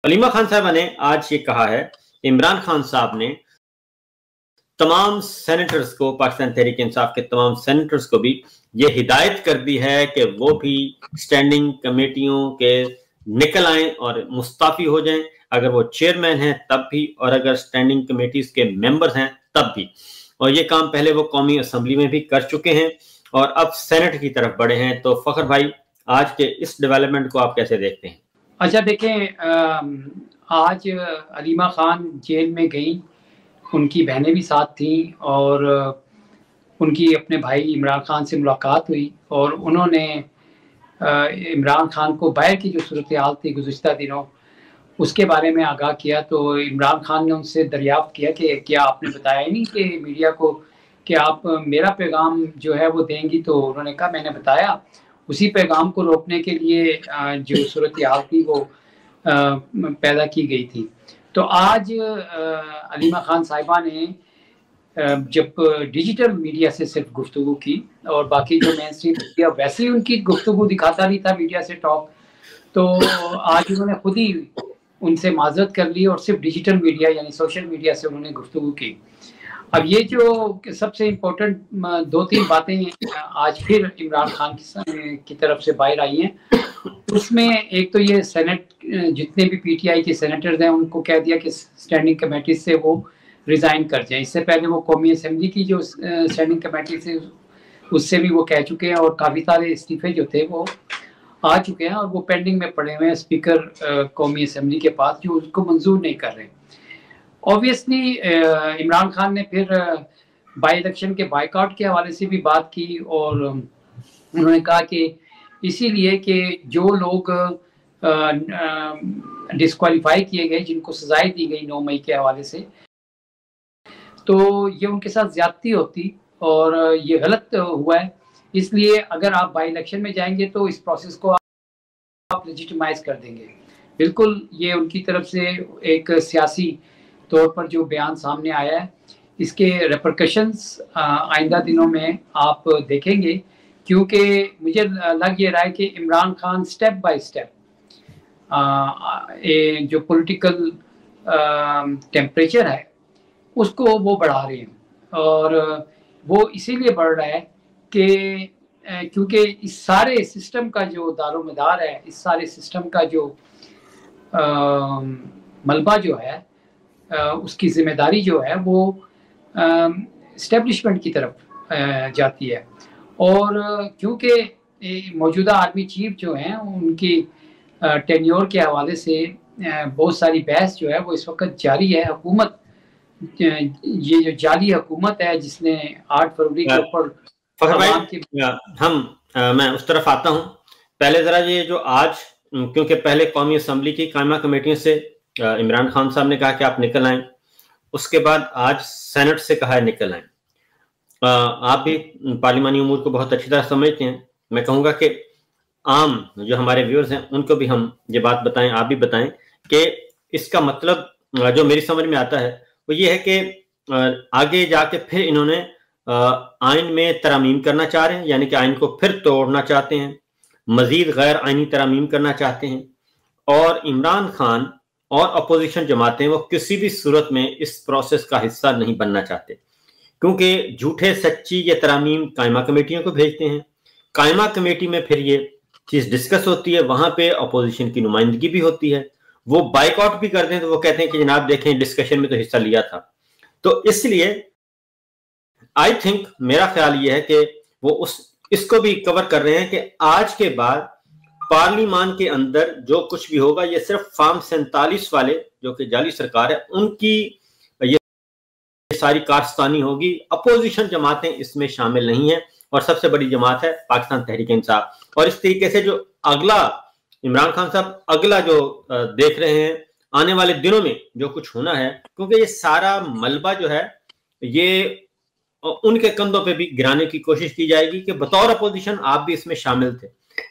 हलीमा खान साहबा ने आज ये कहा है, इमरान खान साहब ने तमाम सेनेटर्स को, पाकिस्तान तहरीक इंसाफ के तमाम सेनेटर्स को भी ये हिदायत कर दी है कि वो भी स्टैंडिंग कमेटियों के निकल आएं और मुस्ताफी हो जाएं, अगर वो चेयरमैन हैं तब भी, और अगर स्टैंडिंग कमेटीज के मेंबर्स हैं तब भी। और ये काम पहले वो कौमी असम्बली में भी कर चुके हैं और अब सेनेट की तरफ बढ़े हैं। तो फखर भाई, आज के इस डेवलपमेंट को आप कैसे देखते हैं? अच्छा देखें, आज हलीमा खान जेल में गई, उनकी बहनें भी साथ थीं और उनकी अपने भाई इमरान खान से मुलाकात हुई और उन्होंने इमरान खान को बाहर की जो सूरत हाल थी गुज़िश्ता दिनों, उसके बारे में आगाह किया। तो इमरान खान ने उनसे दरियाफ्त किया कि क्या आपने बताया ही नहीं कि मीडिया को कि आप मेरा पैगाम जो है वो देंगी? तो उन्होंने कहा मैंने बताया। उसी पैगाम को रोकने के लिए जो सूरत हाल थी वो पैदा की गई थी। तो आज हलीमा खान साहिबा ने जब डिजिटल मीडिया से सिर्फ गुफ्तगू की और बाकी जो मेन स्ट्रीम मीडिया वैसे ही उनकी गुफ्तगू दिखाता नहीं था मीडिया से टॉप, तो आज उन्होंने खुद ही उनसे माजरत कर ली और सिर्फ डिजिटल मीडिया यानी सोशल मीडिया से उन्होंने गुफ्तगू की। अब ये जो सबसे इम्पोर्टेंट 2-3 बातें आज फिर इमरान खान की तरफ से बाहर आई हैं, उसमें एक तो ये सेनेट जितने भी पीटीआई के सेनेटर्स हैं उनको कह दिया कि स्टैंडिंग कमेटी से वो रिज़ाइन कर जाए। इससे पहले वो कौमी असम्बली की जो स्टैंडिंग कमेटी से उससे भी वो कह चुके हैं और काफ़ी सारे इस्तीफे जो थे वो आ चुके हैं और वो पेंडिंग में पड़े हुए हैं स्पीकर कौमी असम्बली के पास, जो उसको मंजूर नहीं कर रहे। ऑब्वियसली इमरान खान ने फिर बाई इलेक्शन के बाइकआउट के हवाले से भी बात की और उन्होंने कहा कि इसीलिए कि जो लोग डिस्क्वालीफाई किए गए, जिनको सजाएं दी गई 9 मई के हवाले से, तो ये उनके साथ ज्यादती होती और ये गलत हुआ है। इसलिए अगर आप बाई इलेक्शन में जाएंगे तो इस प्रोसेस को आप लेजिटिमाइज कर देंगे। बिल्कुल ये उनकी तरफ से एक सियासी तौर पर जो बयान सामने आया है, इसके रिपरकशंस आइंदा दिनों में आप देखेंगे, क्योंकि मुझे लग ये रहा है कि Imran Khan step by step जो पॉलिटिकल टेम्परेचर है उसको वो बढ़ा रहे हैं और वो इसीलिए बढ़ रहा है कि क्योंकि इस सारे सिस्टम का जो दारोमदार है, इस सारे सिस्टम का जो मलबा जो है, उसकी जिम्मेदारी जो है वो इस्टेब्लिशमेंट की तरफ जाती है। और क्योंकि मौजूदा आर्मी चीफ जो हैं उनकी टेन्योर के हवाले से बहुत सारी बहस जो है वो इस वक्त जारी है। हुकूमत, ये जो जाली हुकूमत है जिसने 8 फरवरी के ऊपर मैं उस तरफ आता हूं। पहले जरा ये जो आज, क्योंकि पहले कौमी असम्बली की कायमा कमेटियों से इमरान खान साहब ने कहा कि आप निकल आएं, उसके बाद आज सेनेट से कहा है निकल आएं। आप भी पार्लिमानी उमूर को बहुत अच्छी तरह समझते हैं। मैं कहूंगा कि आम जो हमारे व्यूअर्स हैं उनको भी हम ये बात बताएं, आप भी बताएं कि इसका मतलब जो मेरी समझ में आता है वो ये है कि आगे जाके फिर इन्होंने आइन में तरमीम करना चाह रहे हैं, यानी कि आइन को फिर तोड़ना चाहते हैं, मजीद गैर आइनी तरमीम करना चाहते हैं। और इमरान खान और अपोजिशन जमातें वो किसी भी सूरत में इस प्रोसेस का हिस्सा नहीं बनना चाहते, क्योंकि झूठे सच्ची ये तरमीम कायमा कमेटियों को भेजते हैं। कायमा कमेटी में फिर ये चीज डिस्कस होती है, वहां पे अपोजिशन की नुमाइंदगी भी होती है, वो बाइकआउट भी करते हैं। तो वो कहते हैं कि जनाब देखें डिस्कशन में तो हिस्सा लिया था। तो इसलिए आई थिंक, मेरा ख्याल ये है कि वो इसको भी कवर कर रहे हैं कि आज के बाद पार्लिमान के अंदर जो कुछ भी होगा ये सिर्फ फॉर्म 47 वाले जो कि जाली सरकार है उनकी ये सारी कारस्तानी होगी। अपोजिशन जमातें इसमें शामिल नहीं है और सबसे बड़ी जमात है पाकिस्तान तहरीक इंसाफ। और इस तरीके से जो अगला इमरान खान साहब अगला जो देख रहे हैं आने वाले दिनों में जो कुछ होना है, क्योंकि ये सारा मलबा जो है ये उनके कंधों पे भी गिराने की कोशिश की जाएगी कि बतौर अपोजिशन आप भी इसमें शामिल थे।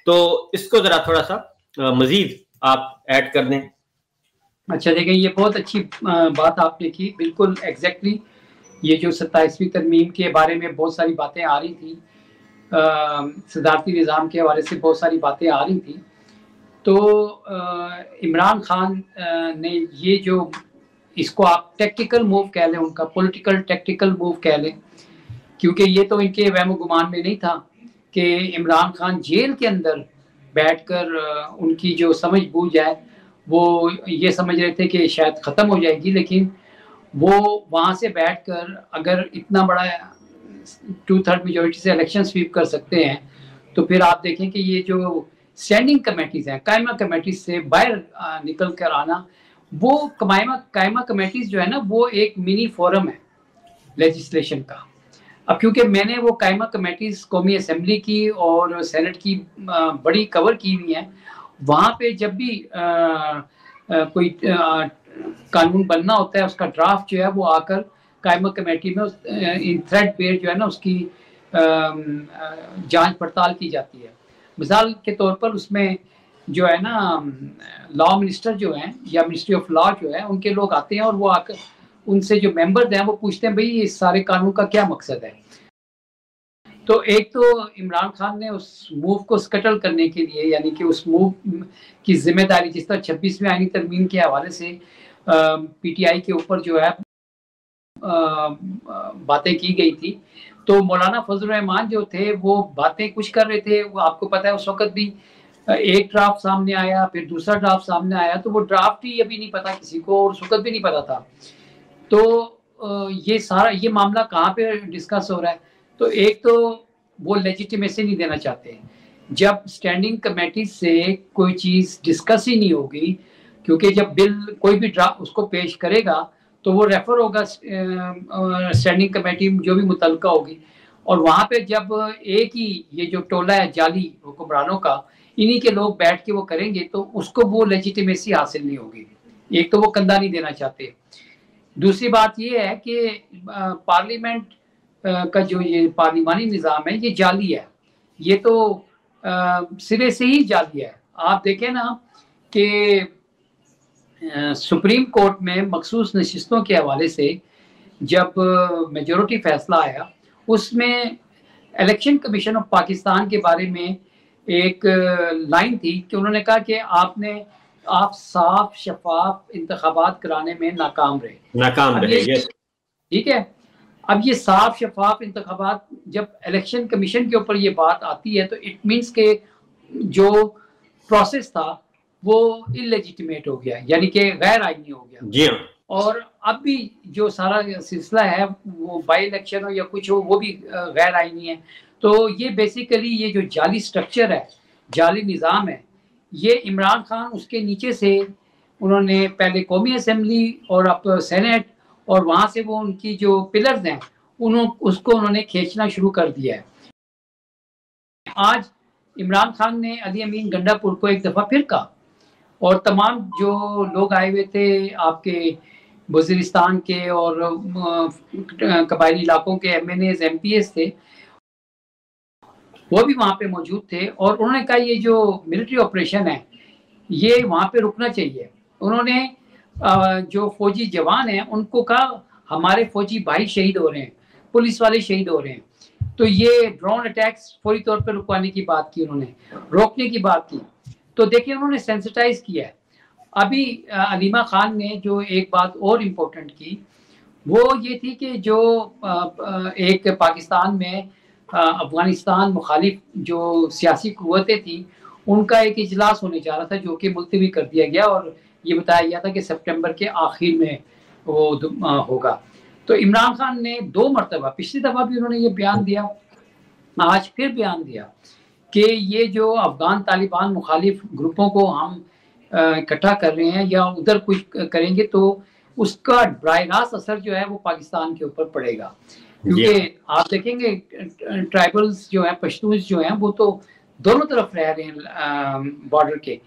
तो इसको जरा थोड़ा सा मजीद आप ऐड कर दें। अच्छा देखिए, ये बहुत अच्छी बात आपने की, बिल्कुल एग्जैक्टली। ये जो 27वीं तरमीम के बारे में बहुत सारी बातें आ रही थी, सदारती निज़ाम के हवाले से बहुत सारी बातें आ रही थी, तो इमरान खान ने ये जो, इसको आप टैक्टिकल मूव कह लें, उनका पॉलिटिकल टैक्टिकल मूव कह लें, क्योंकि ये तो इनके वहम गुमान में नहीं था कि इमरान खान जेल के अंदर बैठकर उनकी जो समझ बूझ है वो ये समझ रहे थे कि शायद ख़त्म हो जाएगी, लेकिन वो वहाँ से बैठकर अगर इतना बड़ा 2/3 मेजोरिटी से इलेक्शन स्वीप कर सकते हैं, तो फिर आप देखें कि ये जो स्टैंडिंग कमेटीज हैं, कायमा कमेटीज से बाहर निकल कर आना, वो कायमा कमेटीज जो है ना, वो एक मिनी फोरम है लेजिस्लेशन का। अब क्योंकि मैंने वो कायमा कमेटीज कौमी असेंबली की और सेनेट की बड़ी कवर की हुई है, वहाँ पे जब भी कोई कानून बनना होता है, उसका ड्राफ्ट जो है वो आकर कायमा कमेटी में इन थ्रेड बेस्ड जो है ना उसकी जांच पड़ताल की जाती है। मिसाल के तौर पर उसमें जो है ना लॉ मिनिस्टर जो हैं या मिनिस्ट्री ऑफ लॉ जो है, उनके लोग आते हैं और वो आकर उनसे जो मेंबर्स हैं वो पूछते हैं भाई इस सारे कानून का क्या मकसद है। तो एक तो इमरान खान ने उस मूव को स्कटल करने के लिए, यानी कि उस मूव की जिम्मेदारी, जिस तरह 26वीं आईनी तरमीम के हवाले से पीटीआई के ऊपर जो है बातें की गई थी, तो मौलाना फजल रहमान जो थे वो बातें कुछ कर रहे थे। वो आपको पता है उस वक्त भी एक ड्राफ्ट सामने आया, फिर दूसरा ड्राफ्ट सामने आया, तो वो ड्राफ्ट ही अभी नहीं पता किसी को और उस वक्त भी नहीं पता था। तो ये सारा ये मामला कहाँ पे डिस्कस हो रहा है? तो एक तो वो लेजिटिमेसी नहीं देना चाहते। जब स्टैंडिंग कमेटी से कोई चीज़ डिस्कस ही नहीं होगी, क्योंकि जब बिल कोई भी ड्राफ्ट उसको पेश करेगा तो वो रेफर होगा स्टैंडिंग कमेटी जो भी मुतलका होगी, और वहाँ पे जब एक ही ये जो टोला है जाली हुक्मरानों का, इन्हीं के लोग बैठ के वो करेंगे, तो उसको वो लेजिटिमेसी हासिल नहीं होगी। एक तो वो कंधा नहीं देना चाहते। दूसरी बात ये है कि पार्लियामेंट का जो ये पार्लिमानी निज़ाम है ये जाली है, ये तो सिरे से ही जाली है। आप देखें ना कि सुप्रीम कोर्ट में मखसूस नशिस्तों के हवाले से जब मेजॉरिटी फैसला आया, उसमें इलेक्शन कमीशन ऑफ पाकिस्तान के बारे में एक लाइन थी कि उन्होंने कहा कि आप साफ शफाफ इंतखाबात कराने में नाकाम रहे। ठीक है, अब ये साफ शफाफ इंतखाबात जब इलेक्शन कमीशन के ऊपर ये बात आती है, तो इट मीन्स के जो प्रोसेस था वो इलेजिटिमेट हो गया, यानी कि गैर आईनी हो गया। जी हाँ। और अब भी जो सारा सिलसिला है वो बाई इलेक्शन हो या कुछ हो, वो भी गैर आईनी है। तो ये बेसिकली ये जो जाली स्ट्रक्चर है, जाली निज़ाम है, ये इमरान खान उसके नीचे से उन्होंने पहले कौमी असेंबली और अब सेनेट, और वहाँ से वो उनकी जो पिलर्स हैं उसको उन्होंने खींचना शुरू कर दिया है। आज इमरान खान ने अली अमीन गंडापुर को एक दफ़ा फिर कहा, और तमाम जो लोग आए हुए थे आपके वज़ीरिस्तान के और कबायली इलाकों के MNAs MPs थे, वो भी वहाँ पे मौजूद थे, और उन्होंने कहा ये जो मिलिट्री ऑपरेशन है ये वहाँ पे रुकना चाहिए। उन्होंने जो फौजी जवान हैं उनको कहा हमारे फौजी भाई शहीद हो रहे हैं, पुलिस वाले शहीद हो रहे हैं, तो ये ड्रोन अटैक्स फौरी तौर पर रुकवाने की बात की, उन्होंने रोकने की बात की। तो देखिए उन्होंने सेंसिटाइज किया है। अभी अलीमा खान ने जो एक बात और इम्पोर्टेंट की वो ये थी कि जो एक पाकिस्तान में अफगानिस्तान मुखालिफ जो सियासी कुव्वतें थी उनका एक इजलास होने जा रहा था, जो कि मुलतवी कर दिया गया, और ये बताया गया था कि सितंबर के आखिर में वो होगा। तो इमरान खान ने 2 मरतबा, पिछली दफ़ा भी उन्होंने ये बयान दिया, आज फिर बयान दिया कि ये जो अफगान तालिबान मुखालिफ ग्रुपों को हम इकट्ठा कर रहे हैं या उधर कुछ करेंगे तो उसका बराह रास्त असर जो है वो पाकिस्तान के ऊपर पड़ेगा। क्योंकि आप देखेंगे ट्राइबल्स जो हैं, पश्तून जो हैं, वो तो दोनों तरफ रह रहे हैं बॉर्डर के।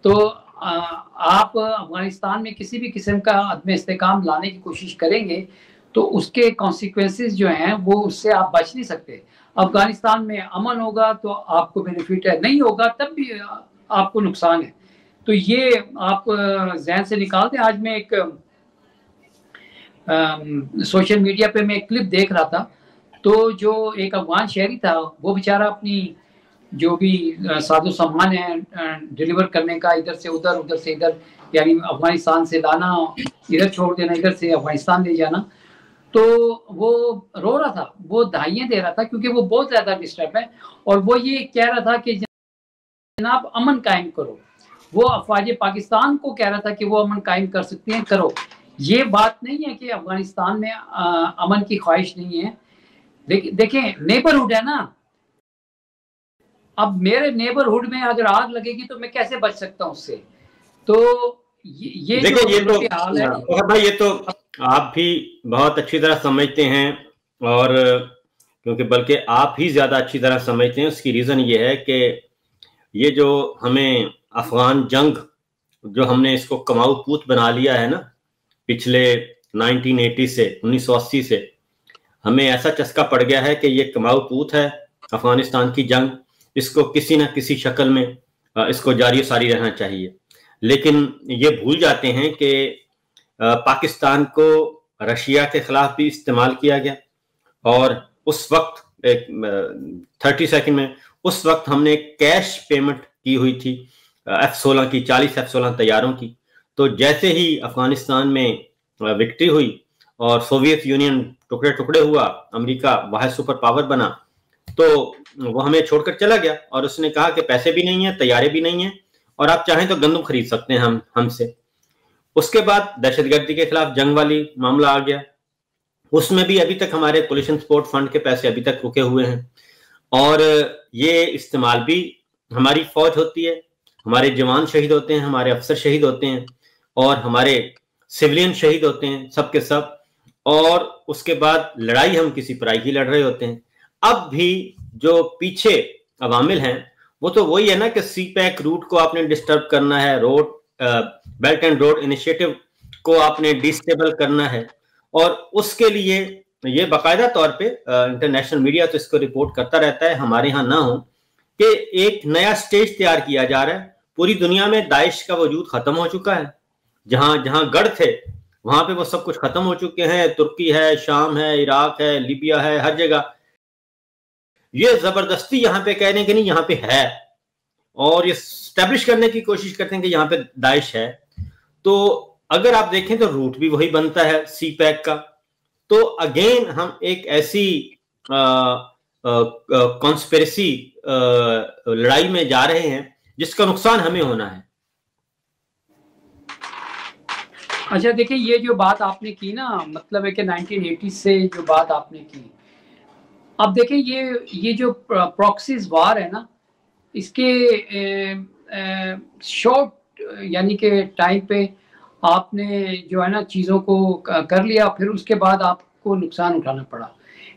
तो आप अफगानिस्तान में किसी भी किस्म का अदम इस्तेकाम लाने की कोशिश करेंगे तो उसके कॉन्सिक्वेंसेस जो हैं वो उससे आप बच नहीं सकते। अफगानिस्तान में अमन होगा तो आपको बेनिफिट है, नहीं होगा तब भी आपको नुकसान है। तो ये आप जहन से निकाल दें। आज मैं एक सोशल मीडिया पे मैं एक क्लिप देख रहा था, तो जो एक अफगान शहरी था वो बेचारा अपनी जो भी साजो सामान है डिलीवर करने का, इधर से उधर, उधर से इधर, यानी अफगानिस्तान से लाना, इधर छोड़ देना, इधर से अफगानिस्तान ले जाना। तो वो रो रहा था, वो दहाइयाँ दे रहा था, क्योंकि वो बहुत ज्यादा डिस्टर्ब है। और वो ये कह रहा था कि जनाब अमन कायम करो। वो अफवाज पाकिस्तान को कह रहा था कि वो अमन कायम कर सकती हैं, करो। ये बात नहीं है कि अफगानिस्तान में अमन की ख्वाहिश नहीं है। देखें नेबरहुड है ना, अब मेरे नेबरहुड में अगर आग लगेगी तो मैं कैसे बच सकता हूँ उससे। तो ये देखिए, ये तो हाल है भाई, ये तो आप भी बहुत अच्छी तरह समझते हैं, और क्योंकि बल्कि आप ही ज्यादा अच्छी तरह समझते हैं। उसकी रीजन ये है कि ये जो हमें अफगान जंग, जो हमने इसको कमाऊ पूत बना लिया है ना, पिछले 1980 से 1980 से हमें ऐसा चस्का पड़ गया है कि ये कमाऊ पूत है अफगानिस्तान की जंग। इसको किसी न किसी शक्ल में इसको जारी सारी रहना चाहिए। लेकिन ये भूल जाते हैं कि पाकिस्तान को रशिया के खिलाफ भी इस्तेमाल किया गया, और उस वक्त 30 सेकंड में उस वक्त हमने कैश पेमेंट की हुई थी F-16 की, 40 F-16 तैयारों की। तो जैसे ही अफगानिस्तान में विक्ट्री हुई और सोवियत यूनियन टुकड़े टुकड़े हुआ, अमेरिका वाहिद सुपर पावर बना, तो वो हमें छोड़कर चला गया और उसने कहा कि पैसे भी नहीं है, तैयारे भी नहीं है, और आप चाहें तो गंदम खरीद सकते हैं हमसे। उसके बाद दहशतगर्दी के खिलाफ जंग वाली मामला आ गया। उसमें भी अभी तक हमारे कोलिशन सपोर्ट फंड के पैसे अभी तक रुके हुए हैं, और ये इस्तेमाल भी हमारी फौज होती है, हमारे जवान शहीद होते हैं, हमारे अफसर शहीद होते हैं, और हमारे सिविलियन शहीद होते हैं, सब के सब। और उसके बाद लड़ाई हम किसी पराई की लड़ रहे होते हैं। अब भी जो पीछे अवामिल हैं वो तो वही है ना कि सी पैक रूट को आपने डिस्टर्ब करना है, road belt and road initiative को आपने डिस्टेबल करना है, और उसके लिए ये बाकायदा तौर पे इंटरनेशनल मीडिया तो इसको रिपोर्ट करता रहता है, हमारे यहाँ ना हो, कि एक नया स्टेज तैयार किया जा रहा है। पूरी दुनिया में दाइश का वजूद खत्म हो चुका है। जहां जहां गढ़ थे वहां पे वो सब कुछ खत्म हो चुके हैं। तुर्की है, शाम है, इराक है, लीबिया है, हर जगह ये जबरदस्ती यहाँ पे कह रहे हैं कि नहीं यहाँ पे है, और ये स्टैब्लिश करने की कोशिश करते हैं कि यहाँ पे दाइश है। तो अगर आप देखें तो रूट भी वही बनता है सी पैक का। तो अगेन हम एक ऐसी कॉन्स्पिरेसी लड़ाई में जा रहे हैं जिसका नुकसान हमें होना है। अच्छा देखिए, ये जो बात आपने की ना, मतलब है कि 1980 से जो बात आपने की, अब देखिए ये जो प्रॉक्सीज वार है ना, इसके शॉर्ट यानी कि टाइम पे आपने जो है ना चीज़ों को कर लिया, फिर उसके बाद आपको नुकसान उठाना पड़ा।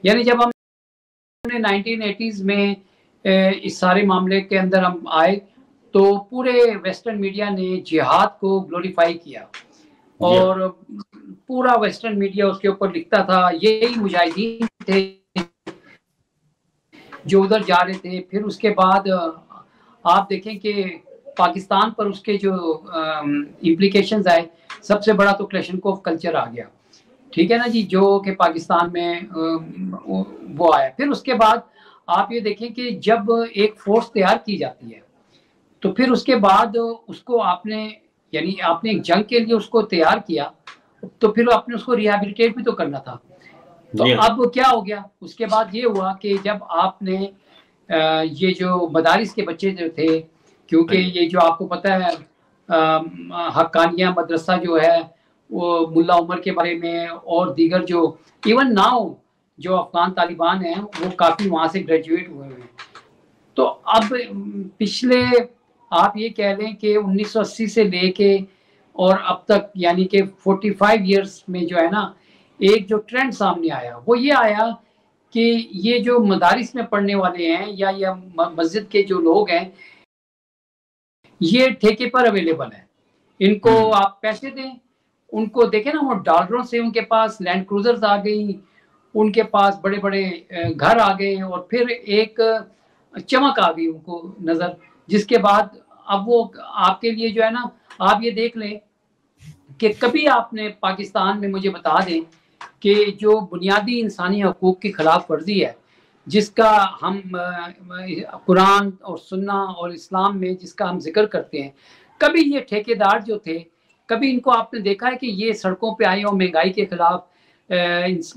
यानी जब हमने 1980s में इस सारे मामले के अंदर हम आए तो पूरे वेस्टर्न मीडिया ने जिहाद को ग्लोरीफाई किया, और पूरा वेस्टर्न मीडिया उसके ऊपर लिखता था यही मुजाहिदीन थे जो उधर जा रहे थे। फिर उसके बाद आप देखें कि पाकिस्तान पर उसके जो इम्प्लीकेशंस आए, सबसे बड़ा तो क्लेशनकोफ कल्चर आ गया, ठीक है ना जी, जो कि पाकिस्तान में वो आया। फिर उसके बाद आप ये देखें कि जब एक फोर्स तैयार की जाती है तो फिर उसके बाद उसको आपने, यानी आपने एक जंग के लिए उसको तैयार किया, तो फिर आपने उसको रिहेबिलिटेट भी तो करना था। तो अब क्या हो गया, उसके बाद ये हुआ कि जब आपने ये जो मदारिस के बच्चे जो थे, क्योंकि ये जो आपको पता है हक्कानिया मदरसा जो है वो मुल्ला उमर के बारे में, और दीगर जो इवन नाउ जो अफगान तालिबान हैं वो काफ़ी वहाँ से ग्रेजुएट हुए हैं। तो अब पिछले आप ये कह लें कि 1980 से लेके और अब तक, यानी कि 45 इयर्स में जो है ना, एक जो ट्रेंड सामने आया वो ये आया कि ये जो मदारिस में पढ़ने वाले हैं या मस्जिद के जो लोग हैं, ये ठेके पर अवेलेबल है। इनको आप पैसे दें, उनको देखें ना, वो डॉलरों से उनके पास लैंड क्रूजर्स आ गई, उनके पास बड़े बड़े घर आ गए, और फिर एक चमक आ गई उनको नजर, जिसके बाद अब वो आपके लिए जो है ना, आप ये देख लें कि कभी आपने पाकिस्तान में मुझे बता दें कि जो बुनियादी इंसानी हकूक की खिलाफ वर्जी है जिसका हम कुरान और सुन्ना और इस्लाम में जिसका हम जिक्र करते हैं, कभी ये ठेकेदार जो थे, कभी इनको आपने देखा है कि ये सड़कों पे आए और महंगाई के खिलाफ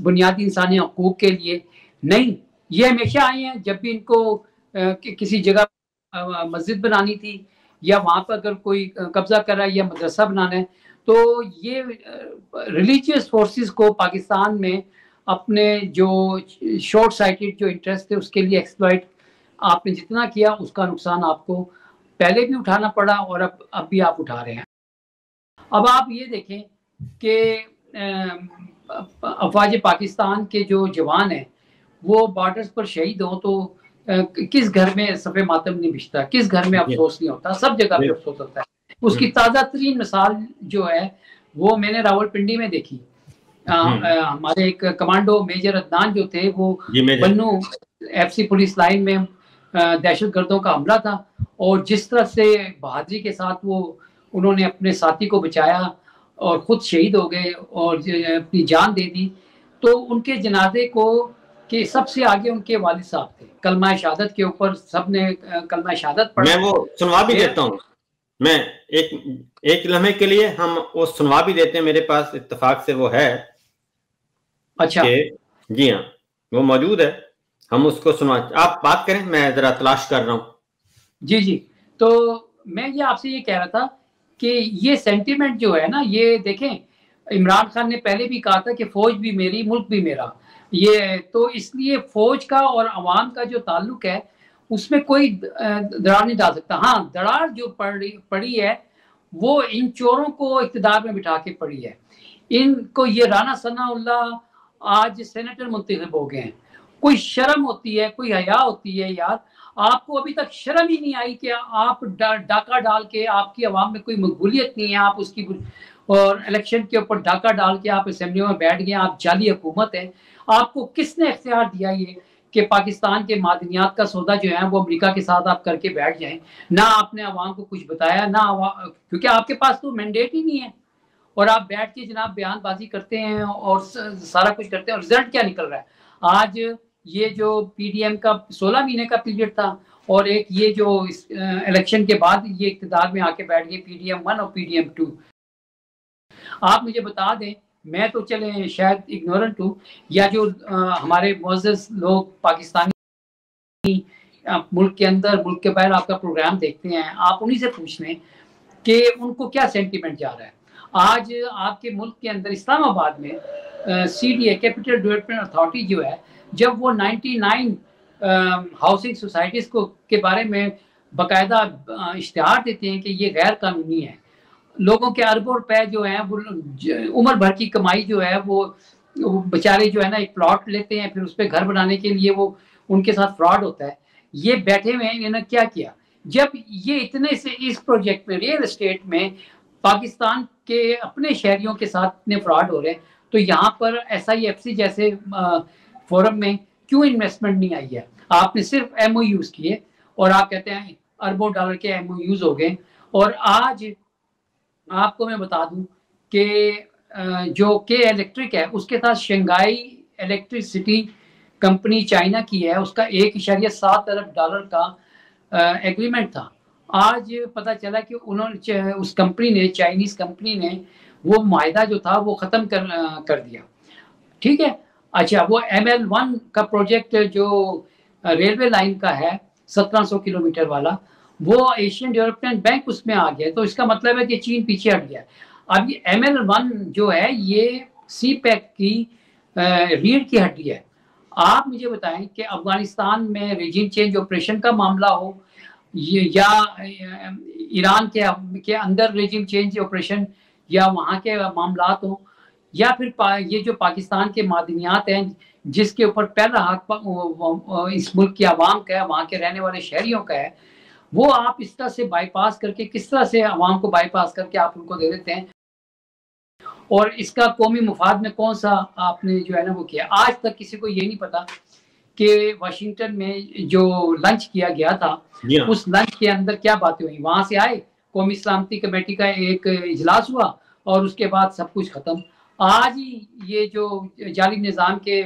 बुनियादी इंसानी हकूक के लिए? नहीं, ये हमेशा आए हैं जब भी इनको किसी जगह मस्जिद बनानी थी या वहां पर अगर कोई कब्जा कर रहा है या मदरसा बनाना है, तो ये रिलीजियस फोर्सेस को पाकिस्तान में अपने जो शॉर्ट साइटेड जो इंटरेस्ट थे उसके लिए एक्सप्लॉइट आपने जितना किया उसका नुकसान आपको पहले भी उठाना पड़ा और अब भी आप उठा रहे हैं। अब आप ये देखें कि अफवाज पाकिस्तान के जो जवान हैं वो बॉर्डर्स पर शहीद हों तो किस घर में सफ़े मातम नहीं बिछता, किस घर में अफसोस नहीं होता? सब जगह पे अफसोस होता है। उसकी ताज़ा तरीन मिसाल जो है वो मैंने रावलपिंडी में देखी। हमारे एक कमांडो मेजर अदनान जो थे वो बन्नू FC पुलिस लाइन में दहशतगर्दों का हमला था और जिस तरह से बहादुरी के साथ वो उन्होंने अपने साथी को बचाया और खुद शहीद हो गए और अपनी जान दे दी, तो उनके जनाजे को कि सबसे आगे उनके वालिद साहब थे। कलमा शहादत के ऊपर सबने कलमा शहादत पढ़ा। मैं वो सुनवा भी देता हूँ, मैं एक लम्हे के लिए हम वो सुनवा भी देते हैं, मेरे पास इत्तेफाक से वो है। अच्छा, जी हाँ, वो मौजूद है, हम उसको सुनवा। आप बात करें, मैं जरा तलाश कर रहा हूँ। जी जी, तो मैं ये आपसे ये कह रहा था कि ये सेंटीमेंट जो है ना, ये देखें इमरान खान ने पहले भी कहा था कि फौज भी मेरी, मुल्क भी मेरा। ये तो इसलिए फौज का और अवाम का जो ताल्लुक है उसमें कोई दरार नहीं डाल सकता। हाँ, दरार जो पड़ी है वो इन चोरों को इक़्तिदार में बिठा के पड़ी है। इनको ये राना सनाउल्लाह आज सेनेटर मुंतखब हो गए हैं। कोई शर्म होती है, कोई हया होती है यार? आपको अभी तक शर्म ही नहीं आई कि आप डाका डाल के, आपकी आवाम में कोई मकबूलियत नहीं है, आप उसकी और इलेक्शन के ऊपर डाका डाल के आप असेंबली में बैठ गए, आप जाली हुकूमत है। आपको किसने इख्तियार दिया ये कि पाकिस्तान के मादनियात का सौदा जो है वो अमेरिका के साथ आप करके बैठ जाएं? ना आपने आवाम को कुछ बताया, ना क्योंकि आपके पास तो मैंडेट ही नहीं है और आप बैठ के जनाब बयानबाजी करते हैं और सारा कुछ करते हैं। और रिजल्ट क्या निकल रहा है? आज ये जो PDM का 16 महीने का पीरियड था और एक ये जो इलेक्शन के बाद ये इक़्तिदार में आके बैठ गए PDM 1 और PDM 2। आप मुझे बता दें, मैं तो चले शायद इग्नोरेंट हूँ, या जो हमारे मुअज़्ज़ज़ लोग पाकिस्तानी मुल्क के अंदर मुल्क के बाहर आपका प्रोग्राम देखते हैं, आप उन्हीं से पूछ लें कि उनको क्या सेंटीमेंट जा रहा है। आज आपके मुल्क के अंदर इस्लामाबाद में CDA कैपिटल डेवलपमेंट अथॉरिटी जो है, जब वो 99 हाउसिंग सोसाइटीज को के बारे में बाकायदा इश्तिहार देते हैं कि ये गैर कानूनी है, लोगों के अरबों रुपए जो है वो उम्र भर की कमाई जो है वो बेचारे जो है ना एक प्लॉट लेते हैं, फिर उस पर घर बनाने के लिए वो उनके साथ फ्रॉड होता है। ये बैठे हुए हैं, इन्होंने क्या किया? जब ये इतने से इस प्रोजेक्ट में रियल एस्टेट में पाकिस्तान के अपने शहरियों के साथ इतने फ्रॉड हो रहे हैं, तो यहाँ पर SIFC जैसे फोरम में क्यों इन्वेस्टमेंट नहीं आई है? आपने सिर्फ MOUs किए और आप कहते हैं अरबों डॉलर के MOUs हो गए। और आज आपको मैं बता दूं कि जो के इलेक्ट्रिक है उसके साथ शंघाई इलेक्ट्रिसिटी कंपनी चाइना की है, उसका 1.7 अरब डॉलर का एग्रीमेंट था। आज पता चला कि उन्होंने उस कंपनी ने, चाइनीज कंपनी ने वो मायदा जो था वो ख़त्म कर दिया। ठीक है, अच्छा, वो ML1 का प्रोजेक्ट जो रेलवे लाइन का है 1700 किलोमीटर वाला, वो एशियन डेवलपमेंट बैंक उसमें आ गया, तो इसका मतलब है कि चीन पीछे हट गया। अब ये ML1 जो है ये CPEC की रीढ़ की हड्डी है। आप मुझे बताएं कि अफगानिस्तान में रेजिम चेंज ऑपरेशन का मामला हो या ईरान के अंदर रेजिम चेंज ऑपरेशन या वहाँ के मामला हो, या फिर ये जो पाकिस्तान के मादनियात हैं जिसके ऊपर पहला हक इस मुल्क की आवाम का है, वहाँ के रहने वाले शहरियों का है, वो आप इस तरह से बाईपास करके, किस तरह से आवाम को बाईपास करके आप उनको दे देते हैं। और इसका कौमी मुफाद में कौन सा आपने जो है ना वो किया? आज तक किसी को ये नहीं पता कि वाशिंगटन में जो लंच किया गया था उस लंच के अंदर क्या बातें हुई। वहां से आए, कौमी सलामती कमेटी का एक इजलास हुआ और उसके बाद सब कुछ खत्म। आज ही ये जो जालिम निज़ाम के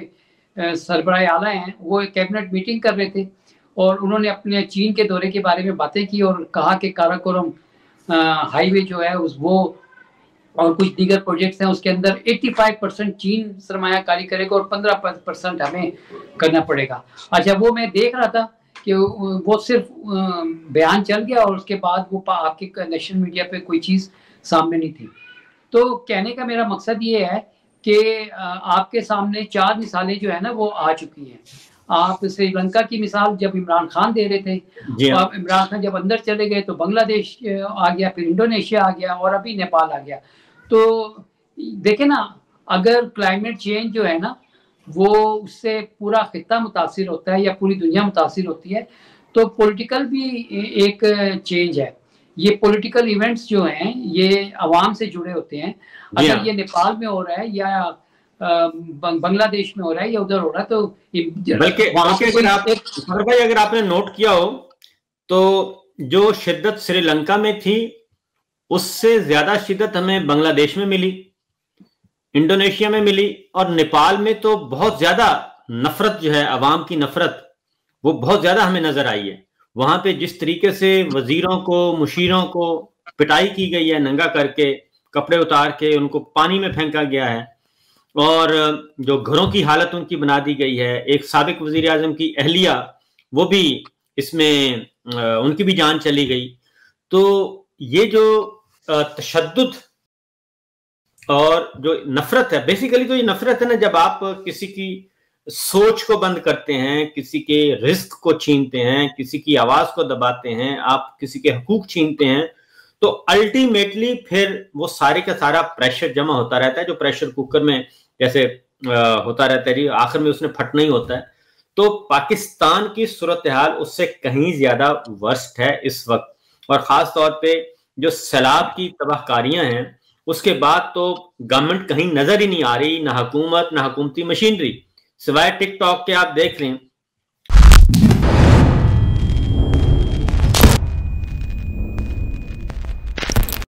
सरबराह आला हैं, वो एक कैबिनेट मीटिंग कर रहे थे और उन्होंने अपने चीन के दौरे के बारे में बातें की और कहा कि काराकोरम हाईवे जो है वो और कुछ दीगर प्रोजेक्ट्स हैं उसके अंदर 85% चीन सरमायाकारी करेगा और 15% हमें करना पड़ेगा। अच्छा, वो मैं देख रहा था कि वो सिर्फ बयान चल गया और उसके बाद वो आपके नेशनल मीडिया पे कोई चीज़ सामने नहीं थी। तो कहने का मेरा मकसद ये है कि आपके सामने 4 मिसालें जो है ना वो आ चुकी हैं। आप श्रीलंका की मिसाल जब इमरान खान दे रहे थे, तो आप इमरान खान जब अंदर चले गए तो बांग्लादेश आ गया, फिर इंडोनेशिया आ गया और अभी नेपाल आ गया। तो देखें ना, अगर क्लाइमेट चेंज जो है ना वो उससे पूरा खित्ता मुतासिर होता है या पूरी दुनिया मुतासिर होती है, तो पॉलिटिकल भी एक चेंज है। ये पॉलिटिकल इवेंट्स जो हैं ये अवाम से जुड़े होते हैं। अगर ये नेपाल में हो रहा है या बांग्लादेश में हो रहा है या उधर हो रहा है, तो बल्कि अगर आपने नोट किया हो तो जो शिद्दत श्रीलंका में थी उससे ज्यादा शिद्दत हमें बांग्लादेश में मिली, इंडोनेशिया में मिली, और नेपाल में तो बहुत ज्यादा नफरत जो है, अवाम की नफरत वो बहुत ज्यादा हमें नजर आई है। वहां पे जिस तरीके से वजीरों को, मुशीरों को पिटाई की गई है, नंगा करके, कपड़े उतार के उनको पानी में फेंका गया है, और जो घरों की हालत उनकी बना दी गई है। एक साबिक वजीर आजम की अहलिया, वो भी इसमें उनकी भी जान चली गई। तो ये जो तशद्दुद और जो नफरत है, बेसिकली तो ये नफरत है ना, जब आप किसी की सोच को बंद करते हैं, किसी के रिस्क को छीनते हैं, किसी की आवाज को दबाते हैं, आप किसी के हकूक छीनते हैं, तो अल्टीमेटली फिर वो सारे का सारा प्रेशर जमा होता रहता है, जो प्रेशर कुकर में जैसे होता रहता है जी, आखिर में उसने फटना ही होता है। तो पाकिस्तान की सूरत हाल उससे कहीं ज्यादा वर्स्ट है इस वक्त, और खास तौर पे जो सैलाब की तबाहकारियां हैं उसके बाद तो गवर्नमेंट कहीं नजर ही नहीं आ रही, ना हुकूमत, ना हुकूमती मशीनरी, सिवाय टिकटॉक के। आप देख लें